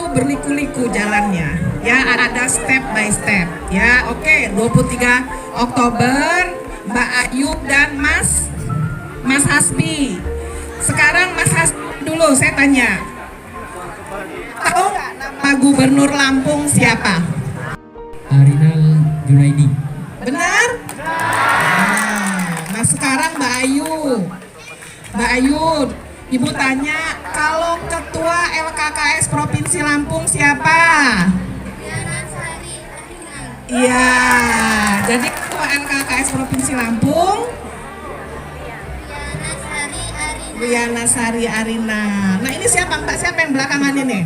itu berliku-liku jalannya. Ya, ada step by step. Ya, oke. 23 Oktober, Mbak Ayu dan Mas Hasbi. Sekarang Mas Hasbi dulu saya tanya. Tahu nggak nama Gubernur Lampung siapa? Arinal Junaidi. Benar? Nah, sekarang Mbak Ayu. Mbak Ayu, Ibu tanya, kalau Ketua LKKS Provinsi Lampung siapa? Iya, jadi Ketua LKKS Provinsi Lampung Wiana Sari Arina. Nah ini siapa Mbak? Siapa yang belakangan ini?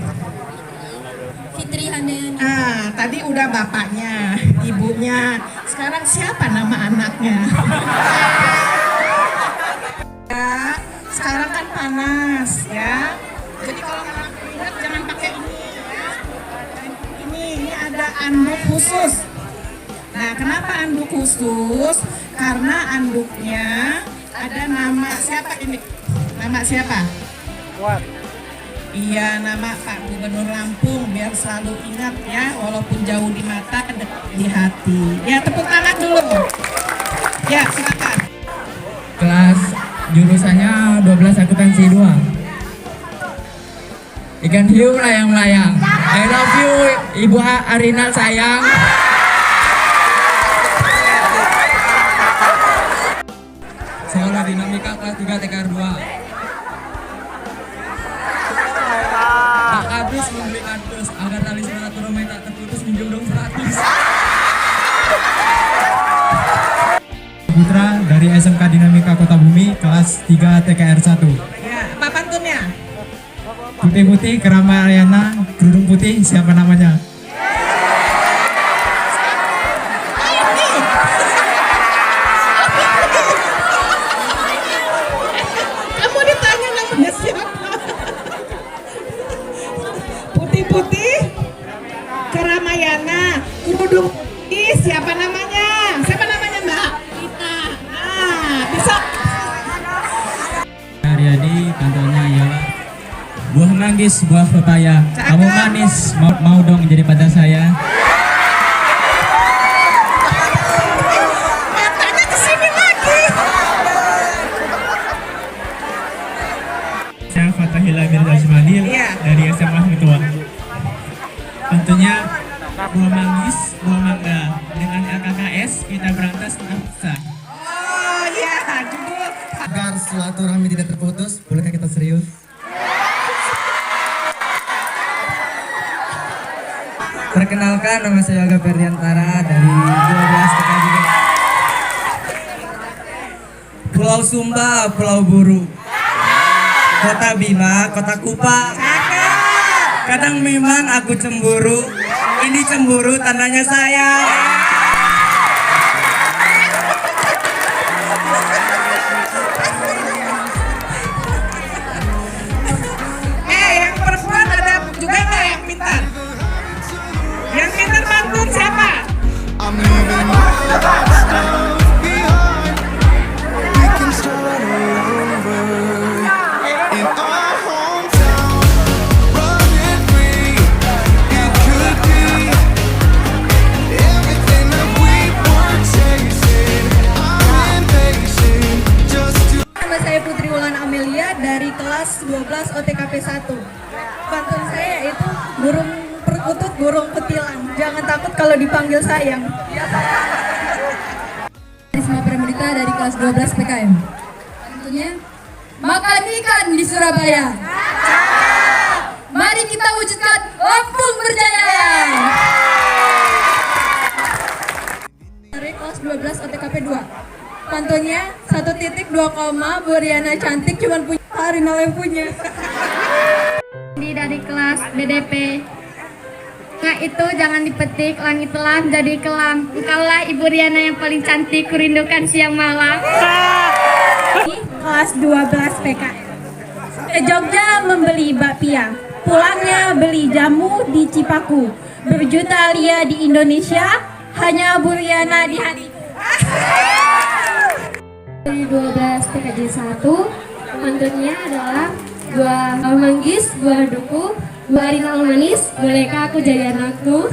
Fitri Handayani. Ah, tadi udah bapaknya, ibunya. Sekarang siapa nama anaknya? Ya, sekarang kan panas ya. Jadi kalau lihat jangan pakai ini ya. Ini ada anduk khusus. Nah, kenapa anduk khusus? Karena anduknya ada nama siapa ini? Nama siapa? Iya, nama Pak Gubernur Lampung, biar selalu ingat ya, walaupun jauh di mata, dekat di hati. Ya, tepuk tangan dulu. Ya, silakan. Kelas jurusannya 12 akuntansi 2. Ikan hiu melayang-layang. I love you Ibu Arinal sayang. Sekolah Dinamika kelas 3 TKR 2. Tak habis membeli kardus agar tali silaturahmi tak terputus, minjem dong 100. Putra dari SMK Dinamika Kota Bumi kelas 3 TKR 1. Ya, apa pantunnya? Putih-putih Keramayana, kerudung putih, siapa namanya? Kamu ditanya namanya siapa? Putih-putih Keramayana, kerudung putih, siapa namanya? Siapa namanya Mbak? Kita. Nah, bisa. Haryadi, pantaunya ialah buah manggis, buah pepaya. Cakep. Kamu manis, mau dong jadi pacar saya? Matanya ke sini lagi. Saya Fatahila Mirza Ismail Iya. dari SMA Mutua. Tentunya buah manggis, buah mangga. Dengan LKKS kita berantas nafsa. Oh ya, judul. Agar silaturahmi tidak terputus, bolehkah kita serius? Perkenalkan, nama saya Yoga Ferdiantara dari 12 TKJ. Pulau Sumba, Pulau Buru, Kota Bima, Kota Kupa. Kadang memang aku cemburu, ini cemburu tandanya sayang. Yang perempuan ada juga nggak yang pintar? Yang pintar pantun siapa? I'm leaving all of that stuff behind. We can start all over in our hometown. Running free, it could be everything that we were chasing. I'm impatient just to. Nama saya Putri Wulan Amelia dari kelas 12 OTKP 1. Pantun saya itu burung perkutut, burung petilang. Jangan takut kalau dipanggil sayang. Risma Pramudita dari kelas 12 PKM. Tentunya makan ikan di Surabaya. Mari kita wujudkan Lampung Berjaya. Dari kelas 12 OTKP 2. Pantunnya 1.2 Bu Riana cantik cuman punya Arinal yang punya. Ini dari kelas BDP. Nggak itu jangan dipetik, langit telah jadi kelam. Engkaulah Ibu Riana yang paling cantik, kurindukan siang malam. Kelas 12 PKM. Ke Jogja membeli bakpia, pulangnya beli jamu di Cipaku. Berjuta lia di Indonesia, hanya Bu Riana di hatiku. Dari 12 TKJ 1, pantunnya adalah buah manggis, buah duku, Bu Arina manis, bolehkah aku jadi anakmu?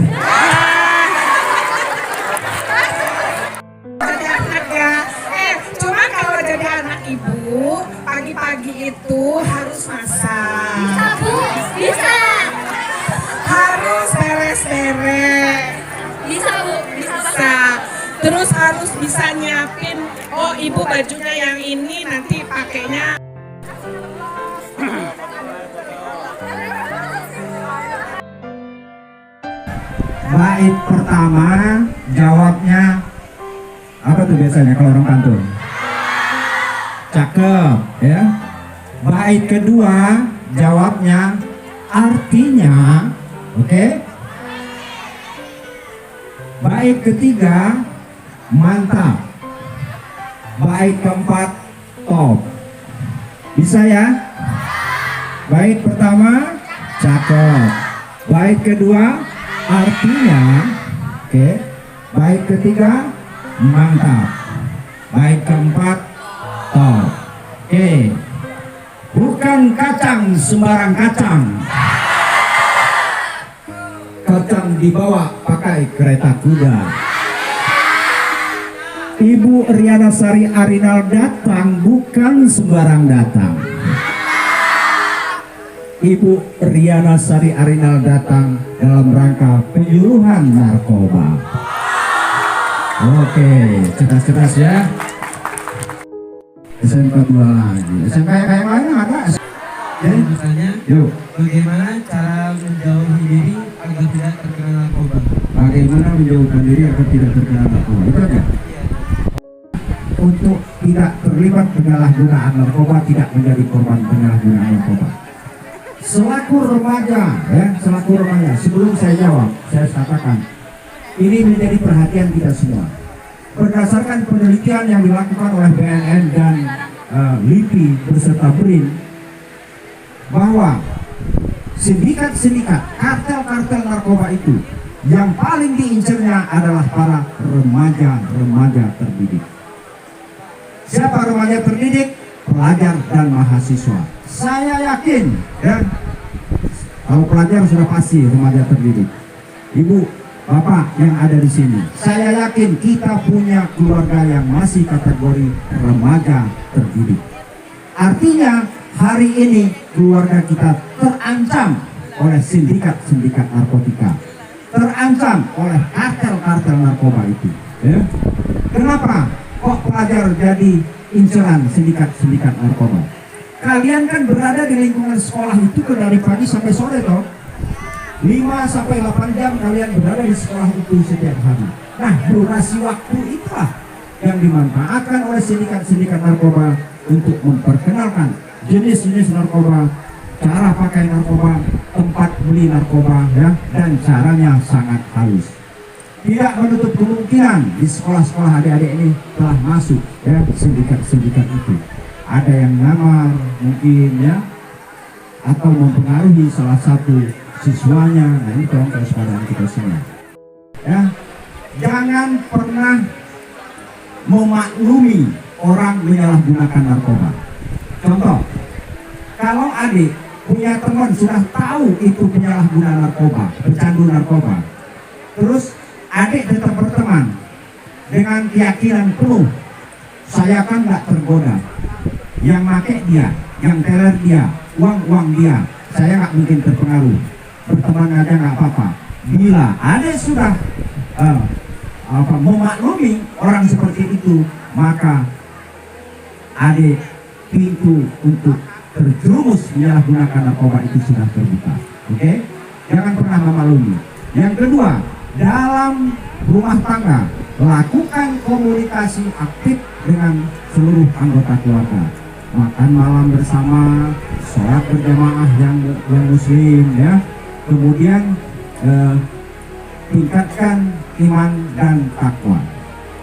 Jadi anak ya. Cuma kalau jadi anak ibu, pagi-pagi itu harus masak. Bu, bisa. Harus beres-beres. Bisa Bu, Bisa. Terus harus bisa nyiapin, oh ibu bajunya yang ini nanti pakainya. Bait pertama jawabnya apa tuh biasanya kalau orang pantun? Cakep ya. Bait kedua jawabnya artinya, oke? Bait ketiga mantap. Bait keempat top. Bisa ya? Bait pertama cakep. Bait kedua artinya, oke. Bait ketiga mantap. Bait keempat top. Oke. Bukan kacang sembarang kacang. Kacang dibawa pakai kereta kuda. Ibu Riana Sari Arinal datang bukan sembarang datang. Ibu Riana Sari Arinal datang dalam rangka penyuluhan narkoba. Oke, cerdas-cerdas ya. SMK 2 lagi. SMK yang lain ada. Jadi misalnya, Yuk, bagaimana cara menjauhi diri agar tidak terkena narkoba? bagaimana menjauhkan diri agar tidak terkena narkoba? Itu aja. Untuk tidak terlibat penyalahgunaan narkoba, tidak menjadi korban penyalahgunaan narkoba. Selaku remaja, sebelum saya jawab, saya katakan, ini menjadi perhatian kita semua. Berdasarkan penelitian yang dilakukan oleh BNN dan LIPI beserta BRIN, bahwa sindikat-sindikat, kartel-kartel narkoba itu yang paling diincernya adalah para remaja-remaja terdidik. Siapa remaja terdidik? Pelajar dan mahasiswa. Saya yakin, ya, kalau pelajar sudah pasti remaja terdidik. Ibu, bapak yang ada di sini, saya yakin kita punya keluarga yang masih kategori remaja terdidik. Artinya hari ini keluarga kita terancam oleh sindikat-sindikat narkotika, terancam oleh kartel-kartel narkoba itu. Ya. Kenapa kok pelajar jadi inceran sindikat-sindikat narkoba? Kalian kan berada di lingkungan sekolah itu dari pagi sampai sore toh. 5 sampai 8 jam kalian berada di sekolah itu setiap hari. Nah, durasi waktu itulah yang dimanfaatkan oleh sindikat-sindikat narkoba untuk memperkenalkan jenis-jenis narkoba, cara pakai narkoba, tempat beli narkoba, ya, dan caranya sangat halus. Tidak menutup kemungkinan di sekolah-sekolah adik-adik ini telah masuk, ya, sindikat-sindikat itu. Ada yang ngamar mungkin, ya, atau mempengaruhi salah satu siswanya. Nah, ini tolong kewaspadaan kita semua, ya. Jangan pernah memaklumi orang menyalahgunakan narkoba. Contoh, kalau adik punya teman sudah tahu itu penyalahguna narkoba, pecandu narkoba, terus adik tetap berteman dengan keyakinan penuh, saya kan nggak tergoda, yang make dia, yang teler dia, uang dia, saya nggak mungkin terpengaruh, berteman aja nggak apa-apa. Bila adik sudah memaklumi orang seperti itu, maka adik pintu untuk terjerumus menyalahgunakan narkoba itu sudah terbuka. Oke? Jangan pernah memaklumi. Yang kedua, dalam rumah tangga, lakukan komunikasi aktif dengan seluruh anggota keluarga. Makan malam bersama, sholat berjamaah yang muslim, ya. Kemudian tingkatkan iman dan takwa.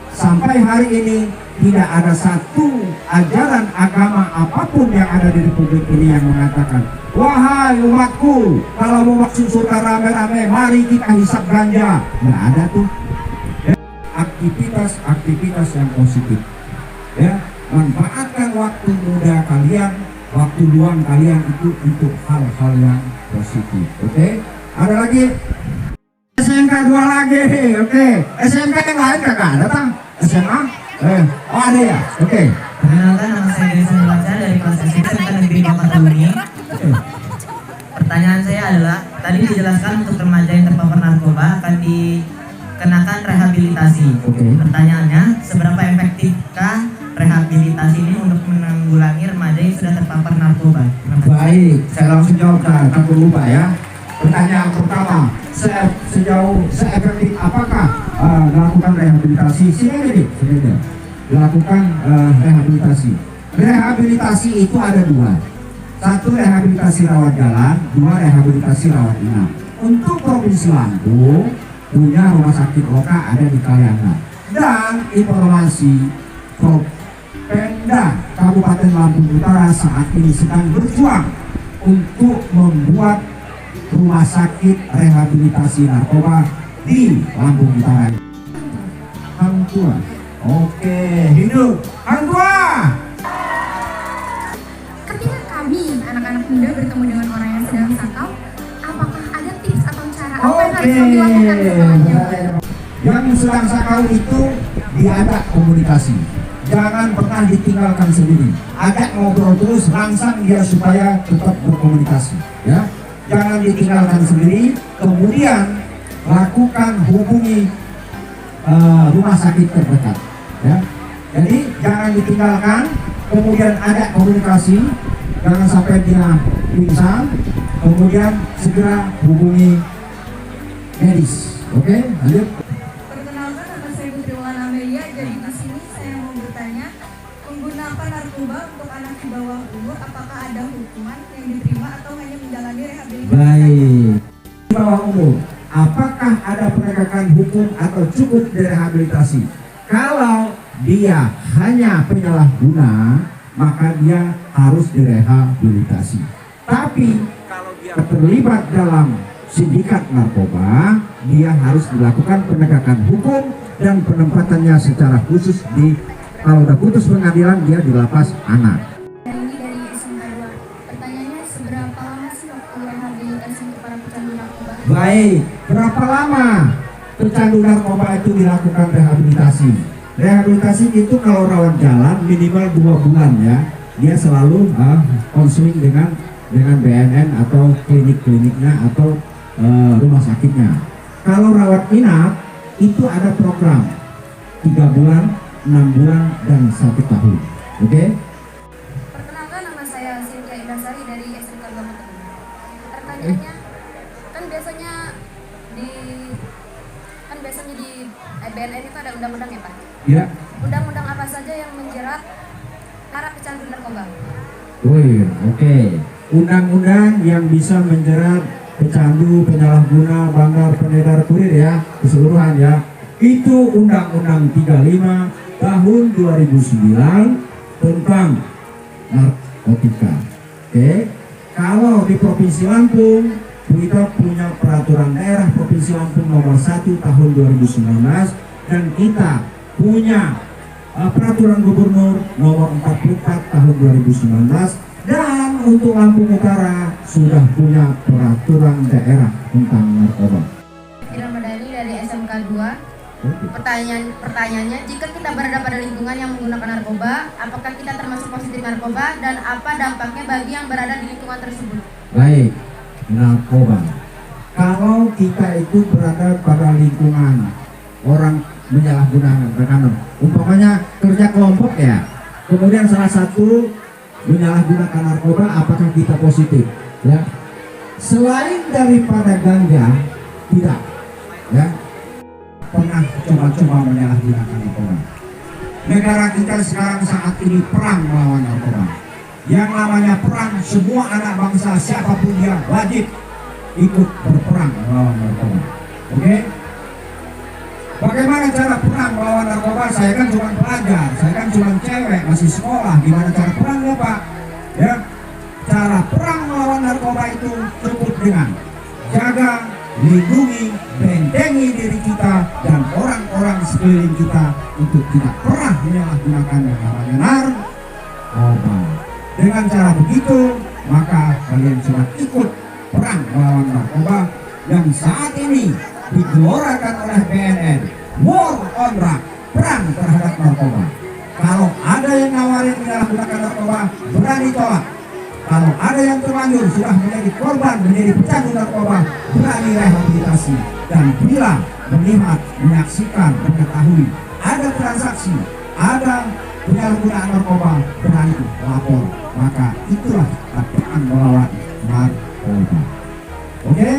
Sampai hari ini tidak ada satu ajaran agama apapun yang ada di Republik ini yang mengatakan, wahai umatku, kalau mau masuk surga rame-rame, mari kita hisap ganja. Nggak ada tuh. Ya, aktivitas yang positif. Ya, manfaatkan waktu muda kalian waktu luang kalian itu untuk hal-hal yang positif. Oke? Ada lagi? SMK 2 lagi. Oke. SMK yang lain kakak datang? SMA? Oh ada ya? Oke. Perkenalkan, nama saya Desa Nurlansyah dari kelas SMP SMK Negeri 4 Bakahuni. Pertanyaan saya adalah, tadi dijelaskan untuk remaja yang terpapar narkoba akan dikenakan rehabilitasi. Pertanyaannya, seberapa efektifkah rehabilitasi ini untuk menanggulangi remaja yang sudah terpapar narkoba? Baik, saya langsung jawab, takut lupa ya. Pertanyaan pertama, seefektif apakah melakukan rehabilitasi? Sini dilakukan rehabilitasi. Rehabilitasi itu ada dua. Satu, rehabilitasi rawat jalan, dua, rehabilitasi rawat inap. Untuk Provinsi Lampung punya rumah sakit Loka ada di Kalianda. Dan informasi Pemda Kabupaten Lampung Utara saat ini sedang berjuang untuk membuat rumah sakit rehabilitasi narkoba di Lampung Utara. Hang Tua. Oke, hidup Hang Tua. Ketika kami anak-anak muda bertemu dengan orang yang sedang sakau, apakah ada tips atau cara apa yang harus kami lakukan setelahnya? Yang sedang sakau itu diajak komunikasi. Jangan pernah ditinggalkan sendiri. Ajak ngobrol terus, rangsang dia supaya tetap berkomunikasi. Ya, jangan ditinggalkan sendiri. Kemudian lakukan hubungi rumah sakit terdekat. Ya, jadi jangan ditinggalkan. Kemudian ajak komunikasi. Jangan sampai dia pingsan. Kemudian segera hubungi medis. Oke, lanjut. Perkenalkan, nama saya Putri Wulan Amelia. Jadi di sini saya mau bertanya, menggunakan narkoba untuk anak di bawah umur, apakah ada hukuman yang diterima atau hanya menjalani rehabilitasi? Baik. Di bawah umur, apakah ada penegakan hukum atau cukup direhabilitasi? Kalau dia hanya penyalahguna, maka dia harus direhabilitasi. Tapi kalau dia terlibat dalam sindikat narkoba, dia harus dilakukan penegakan hukum dan penempatannya secara khusus di, kalau udah putus pengadilan, dia di lapas anak. Ini dari SMK 2. Pertanyaannya, seberapa lama sih waktu rehabilitasi untuk para pecandu narkoba? Baik, berapa lama pecandu narkoba itu dilakukan rehabilitasi? Rehabilitasi itu kalau rawat jalan minimal 2 bulan ya. Dia selalu konseling dengan BNN atau klinik-kliniknya atau rumah sakitnya. Kalau rawat inap itu ada program 3 bulan, 6 bulan, dan 1 tahun. Oke? Perkenalkan, nama saya Cynthia Indasari dari SMK 2 Bakahuni. Pertanyaannya, kan biasanya di BNN itu ada undang-undang ya Pak? Ya. Undang-undang apa saja yang menjerat para pecandu narkoba? Wih, oke. Undang-undang yang bisa menjerat pecandu, penyalahguna, bandar, pengedar, kurir ya, keseluruhan ya. Itu Undang-Undang 35 tahun 2009 tentang narkotika. Oke. Kalau di Provinsi Lampung, kita punya peraturan daerah Provinsi Lampung nomor 1 tahun 2019 dan kita punya peraturan gubernur nomor 44 tahun 2019, dan untuk Lampung Utara sudah punya peraturan daerah tentang narkoba. Ramadhani dari SMK 2. Pertanyaannya, jika kita berada pada lingkungan yang menggunakan narkoba, apakah kita termasuk positif narkoba dan apa dampaknya bagi yang berada di lingkungan tersebut? Baik, narkoba. Kalau kita itu berada pada lingkungan orang menyalahgunakan, umpamanya kerja kelompok ya, kemudian salah satu menyalahgunakan narkoba, apakah kita positif? Ya, selain daripada ganja, tidak, ya, pernah coba-coba menyalahgunakan narkoba. Negara kita sekarang saat ini perang melawan narkoba. Yang namanya perang, semua anak bangsa siapapun dia wajib ikut berperang melawan narkoba. Oke? Bagaimana cara perang melawan narkoba? Saya kan cuma pelajar, saya kan cuma cewek, masih sekolah. Gimana cara perangnya Pak? Ya, cara perang melawan narkoba itu cukup dengan jaga, lindungi, bentengi diri kita dan orang-orang sekeliling kita untuk tidak pernah menyalahgunakan yang namanya narkoba. Dengan cara begitu, maka kalian sudah ikut perang melawan narkoba yang saat ini digelorakan oleh BNN, War on Drug, perang terhadap narkoba. Kalau ada yang nawarin menyalahgunakan narkoba, berani tolak. Kalau ada yang terlanjur sudah menjadi korban, menjadi pecandu narkoba, berani rehabilitasi. Dan bila melihat, menyaksikan, mengetahui ada transaksi, ada penyalahgunaan narkoba, berani lapor. Maka itulah perang melawan narkoba. Oke?